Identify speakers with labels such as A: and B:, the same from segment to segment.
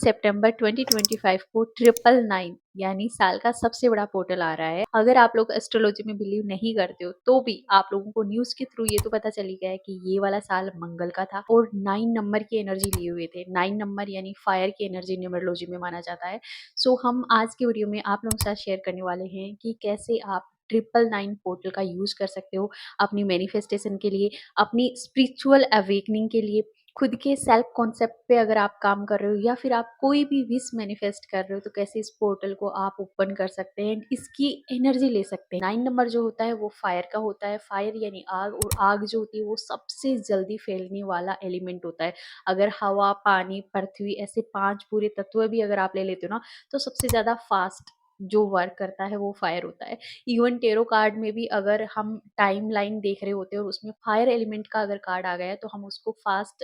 A: सितंबर 2025 को 999 यानी साल का सबसे बड़ा पोर्टल आ रहा है। अगर आप लोग एस्ट्रोलॉजी में बिलीव नहीं करते हो तो भी आप लोगों को न्यूज़ के थ्रू ये तो पता चल ही गया है कि ये वाला साल मंगल का था और 9 नंबर की एनर्जी लिए हुए थे। 9 नंबर यानी फायर की एनर्जी न्यूमरोलॉजी में माना जाता है। सो हम आज की वीडियो में आप लोगों के साथ शेयर करने वाले हैं कि कैसे आप 999 पोर्टल का यूज कर सकते हो अपनी मैनिफेस्टेशन के लिए, अपनी स्पिरिचुअल अवेकनिंग के लिए, खुद के सेल्फ कॉन्सेप्ट पे अगर आप काम कर रहे हो या फिर आप कोई भी विश मैनिफेस्ट कर रहे हो तो कैसे इस पोर्टल को आप ओपन कर सकते हैं, इसकी एनर्जी ले सकते हैं। 9 नंबर जो होता है वो फायर का होता है। फायर यानी आग, और आग जो होती है वो सबसे जल्दी फैलने वाला एलिमेंट होता है। अगर हवा, पानी, पृथ्वी ऐसे 5 पूरे तत्व भी अगर आप ले लेते हो ना तो सबसे ज्यादा फास्ट जो वर्क करता है वो फायर होता है। इवन टेरो कार्ड में भी अगर हम टाइम लाइन देख रहे होते हैं और उसमें फायर एलिमेंट का अगर कार्ड आ गया है तो हम उसको फास्ट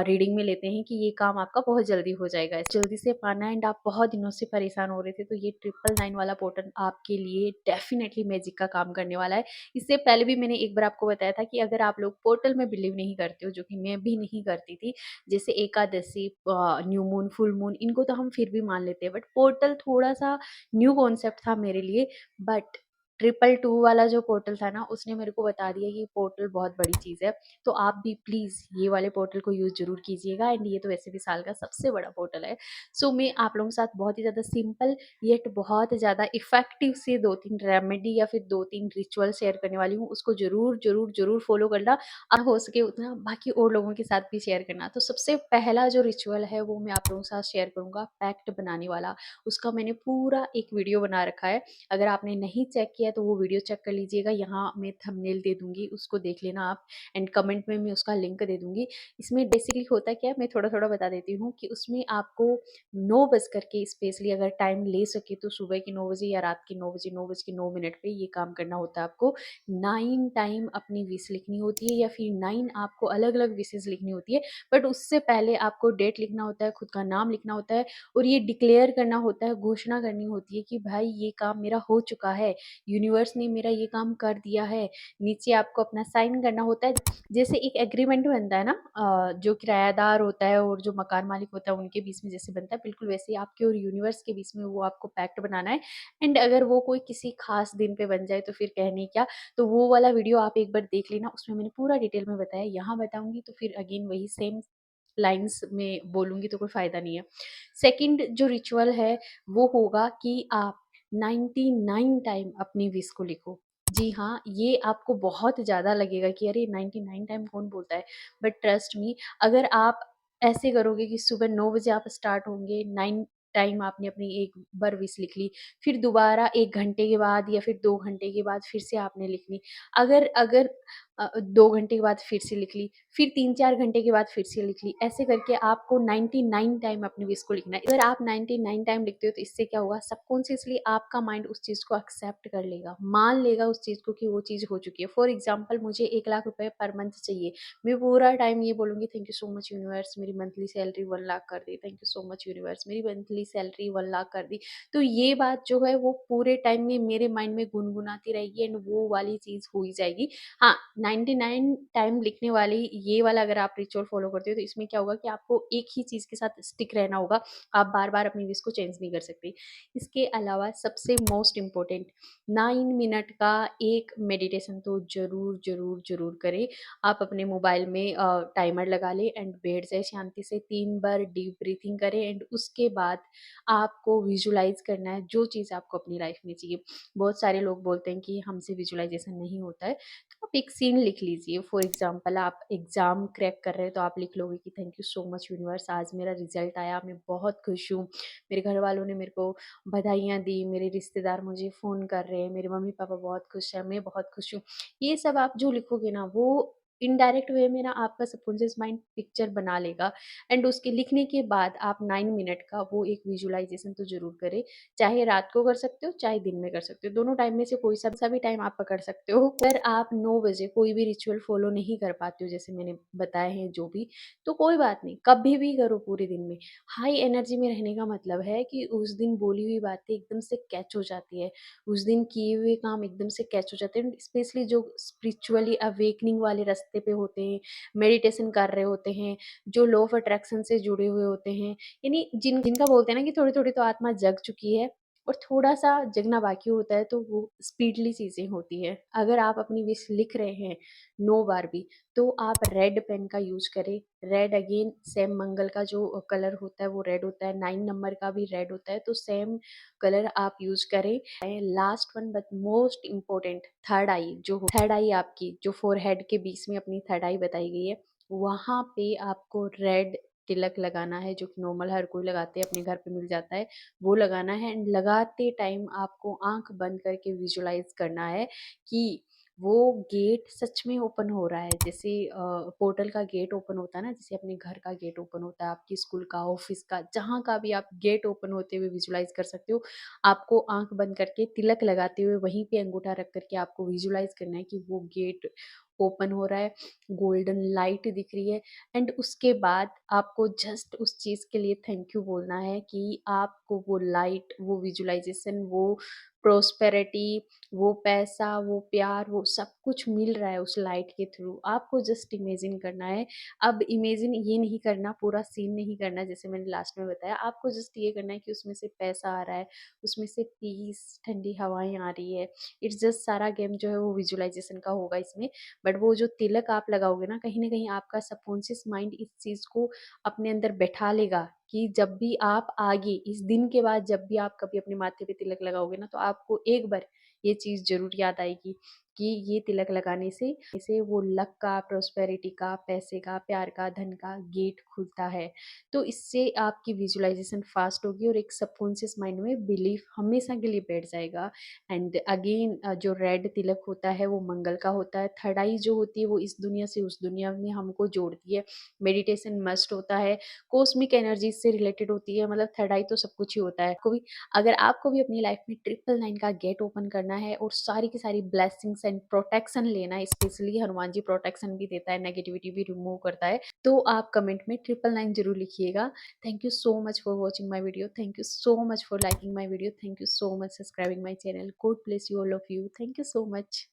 A: रीडिंग में लेते हैं कि ये काम आपका बहुत जल्दी हो जाएगा, जल्दी से पाना एंड आप बहुत दिनों से परेशान हो रहे थे तो ये 999 वाला पोर्टल आपके लिए डेफिनेटली मैजिक का काम करने वाला है। इससे पहले भी मैंने एक बार आपको बताया था कि अगर आप लोग पोर्टल में बिलीव नहीं करते हो, जो कि मैं भी नहीं करती थी, जैसे Ekadashi, new moon, full moon, इनको तो हम फिर भी मान लेते हैं, बट पोर्टल थोड़ा सा न्यू कॉन्सेप्ट था मेरे लिए। बट 222 वाला जो पोर्टल था ना उसने मेरे को बता दिया कि पोर्टल बहुत बड़ी चीज़ है। तो आप भी प्लीज़ ये वाले पोर्टल को यूज़ ज़रूर कीजिएगा एंड ये तो वैसे भी साल का सबसे बड़ा पोर्टल है। सो मैं आप लोगों के साथ बहुत ही ज़्यादा सिंपल येट बहुत ज़्यादा इफ़ेक्टिव से 2-3 रेमेडी या फिर 2-3 रिचुअल शेयर करने वाली हूँ। उसको ज़रूर, ज़रूर, ज़रूर फ़ॉलो करना। हो सके उतना बाकी और लोगों के साथ भी शेयर करना। तो सबसे पहला जो रिचुअल है वो मैं आप लोगों के साथ शेयर करूँगा, पैक्ट बनाने वाला। उसका मैंने पूरा एक वीडियो बना रखा है। अगर आपने नहीं चेक किया तो वो वीडियो चेक कर लीजिएगा। यहाँ मैं थंबनेल दे दूँगी, उसको देख लेना आप एंड कमेंट में मैं उसका लिंक दे दूँगी। इसमें बेसिकली होता क्या है मैं थोड़ा-थोड़ा बता देती हूँ कि उसमें आपको 9 बज कर के स्पेशली अगर टाइम ले सके तो सुबह के 9 बजे या रात के 9 बजे, 9 बज के 9 मिनट पे ये काम करना होता है आपको। 9 टाइम अपनी विश लिखनी होती है या फिर 9 आपको अलग-अलग विशेज़ लिखनी होती है। बट उससे पहले आपको डेट लिखना होता है, खुद का नाम लिखना होता है और ये डिक्लेयर करना होता है, घोषणा करनी होती है कि भाई ये काम मेरा हो चुका है, यूनिवर्स ने मेरा ये काम कर दिया है। नीचे आपको अपना साइन करना होता है। जैसे एक एग्रीमेंट बनता है ना, जो किरायादार होता है और जो मकान मालिक होता है उनके बीच में जैसे बनता है, बिल्कुल वैसे ही आपके और यूनिवर्स के बीच में वो आपको पैक्ट बनाना है। एंड अगर वो कोई किसी खास दिन पे बन जाए तो फिर कहने क्या। तो वो वाला वीडियो आप एक बार देख लेना, उसमें मैंने पूरा डिटेल में बताया। यहाँ बताऊंगी तो फिर अगेन वही सेम लाइन्स में बोलूँगी तो कोई फ़ायदा नहीं है। सेकंड जो रिचुअल है वो होगा कि आप 99 टाइम अपनी विश को लिखो। जी हाँ, ये आपको बहुत ज़्यादा लगेगा कि अरे 99 टाइम कौन बोलता है? बट ट्रस्ट मी, अगर आप ऐसे करोगे कि सुबह 9 बजे आप स्टार्ट होंगे, 9 टाइम आपने अपनी एक बार विश लिख ली, फिर दोबारा 1 घंटे के बाद या फिर 2 घंटे के बाद फिर से आपने लिख ली। अगर अगर 2 घंटे के बाद फिर से लिख ली, फिर 3-4 घंटे के बाद फिर से लिख ली। ऐसे करके आपको 99 टाइम अपनी विश को लिखना है। अगर आप 99 टाइम लिखते हो तो इससे क्या होगा, सबकॉन्शियसली आपका माइंड उस चीज़ को एक्सेप्ट कर लेगा, मान लेगा उस चीज़ को कि वो चीज़ हो चुकी है। फॉर एग्ज़ाम्पल मुझे 1 लाख रुपए पर मंथ चाहिए, मैं पूरा टाइम ये बोलूँगी thank you so much universe, मेरी मंथली सैलरी 1 लाख कर दी, thank you so much universe, मेरी मंथली सैलरी 1 लाख कर दी। तो ये बात जो है वो पूरे टाइम में मेरे माइंड में गुनगुनाती रहेगी एंड वो वाली चीज़ हो ही जाएगी। हाँ, 99 टाइम लिखने वाली ये वाला अगर आप रिचुअल फ़ॉलो करते हो तो इसमें क्या होगा कि आपको एक ही चीज़ के साथ स्टिक रहना होगा। आप बार-बार अपनी विश को चेंज नहीं कर सकते। इसके अलावा सबसे मोस्ट इम्पोर्टेंट 9 मिनट का एक मेडिटेशन तो ज़रूर, ज़रूर, ज़रूर करें। आप अपने मोबाइल में टाइमर लगा लें एंड बैठ जाएँ शांति से, 3 बार डीप ब्रीथिंग करें एंड उसके बाद आपको विजुलाइज़ करना है जो चीज़ आपको अपनी लाइफ़ में चाहिए। बहुत सारे लोग बोलते हैं कि हमसे विजुलाइज़ेशन नहीं होता है। तो आप एक सीन लिख लीजिए। फॉर एग्जांपल आप एग्ज़ाम क्रैक कर रहे हैं तो आप लिख लोगे कि thank you so much universe, आज मेरा रिज़ल्ट आया, मैं बहुत खुश हूँ। मेरे घर वालों ने मेरे को बधाइयाँ दी, मेरे रिश्तेदार मुझे फ़ोन कर रहे हैं, मेरे मम्मी-पापा बहुत खुश हैं, मैं बहुत खुश हूँ। ये सब आप जो लिखोगे ना वो इनडायरेक्ट वे में ना आपका सबकॉन्शियस माइंड पिक्चर बना लेगा एंड उसके लिखने के बाद आप 9 मिनट का वो एक विजुलाइज़ेशन तो ज़रूर करें। चाहे रात को कर सकते हो, चाहे दिन में कर सकते हो। दोनों टाइम में से कोई सा भी टाइम आप पकड़ सकते हो। अगर आप 9 बजे कोई भी रिचुअल फ़ॉलो नहीं कर पाते हो जैसे मैंने बताए हैं जो भी, तो कोई बात नहीं, कभी भी करो पूरे दिन में। हाई एनर्जी में रहने का मतलब है कि उस दिन बोली हुई बातें एकदम से कैच हो जाती है। उस दिन किए हुए काम एकदम से कैच हो जाते हैं। स्पेशली जो स्पिरिचुअली अवेकनिंग वाले रास्ते पे होते हैं, मेडिटेशन कर रहे होते हैं, जो लॉ ऑफ अट्रैक्शन से जुड़े हुए होते हैं, यानी जिनका बोलते हैं ना कि थोड़ी-थोड़ी तो आत्मा जग चुकी है और थोड़ा-सा जगना बाकी होता है, तो वो स्पीडली चीज़ें होती हैं। अगर आप अपनी विश लिख रहे हैं 9 बार भी, तो आप रेड पेन का यूज़ करें। रेड अगेन सेम मंगल का जो कलर होता है वो रेड होता है, 9 नंबर का भी रेड होता है, तो सेम कलर आप यूज़ करें। Last one but most important, third eye आपकी जो फोरहेड के बीच में अपनी थर्ड आई बताई गई है, वहाँ पे आपको रेड तिलक लगाना है, जो कि नॉर्मल हर कोई लगाते हैं, अपने घर पे मिल जाता है, वो लगाना है। एंड लगाते टाइम आपको आँख बंद करके विजुअलाइज़ करना है कि वो गेट सच में ओपन हो रहा है। जैसे पोर्टल का गेट ओपन होता है ना, जैसे अपने घर का गेट ओपन होता है, आपकी स्कूल का, ऑफ़िस का, जहाँ का भी आप गेट ओपन होते हुए विजुअलाइज़ कर सकते हो। आपको आँख बंद करके तिलक लगाते हुए वहीं पे अंगूठा रख कर के आपको विजुअलाइज़ करना है कि वो गेट ओपन हो रहा है, गोल्डन लाइट दिख रही है। एंड उसके बाद आपको जस्ट उस चीज़ के लिए थैंक यू बोलना है कि आपको वो लाइट, वो विजुअलाइज़ेशन, वो प्रॉस्पेरिटी, वो पैसा, वो प्यार, वो सब कुछ मिल रहा है उस लाइट के थ्रू। आपको जस्ट इमेजिन करना है। अब इमेजिन ये नहीं करना, पूरा सीन नहीं करना जैसे मैंने लास्ट में बताया। आपको जस्ट ये करना है कि उसमें से पैसा आ रहा है, उसमें से पीस, ठंडी हवाएँ आ रही है। इट्स जस्ट सारा गेम जो है वो विजुअलाइज़ेशन का होगा इसमें। बट वो जो तिलक आप लगाओगे ना, कहीं न कहीं आपका सबकॉन्शियस माइंड इस चीज़ को अपने अंदर बैठा लेगा कि जब भी आप आगे इस दिन के बाद जब भी आप कभी अपने माथे पे तिलक लगाओगे ना, तो आपको एक बार ये चीज़ ज़रूर याद आएगी कि ये तिलक लगाने से इसे वो लक का, प्रॉस्पेरिटी का, पैसे का, प्यार का, धन का गेट खुलता है। तो इससे आपकी विजुअलाइज़ेशन फास्ट होगी और एक सबकॉन्शियस माइंड में बिलीफ हमेशा के लिए बैठ जाएगा। एंड अगेन जो रेड तिलक होता है वो मंगल का होता है। थर्ड आई जो होती है वो इस दुनिया से उस दुनिया में हमको जोड़ती है। मेडिटेशन मस्ट होता है, कॉस्मिक एनर्जी से रिलेटेड होती है, मतलब थर्ड आई तो सब कुछ ही होता है। कोई अगर आपको भी अपनी लाइफ में 999 का गेट ओपन करना है और सारी की सारी ब्लेसिंग्स एंड प्रोटेक्शन लेना है, स्पेशली हनुमान जी प्रोटेक्शन भी देता है, नेगेटिविटी भी रिमूव करता है, तो आप कमेंट में 999 जरूर लिखिएगा। Thank you so much for watching my video. Thank you so much for liking my video. Thank you so much subscribing my channel. God bless you all of you. Thank you so much.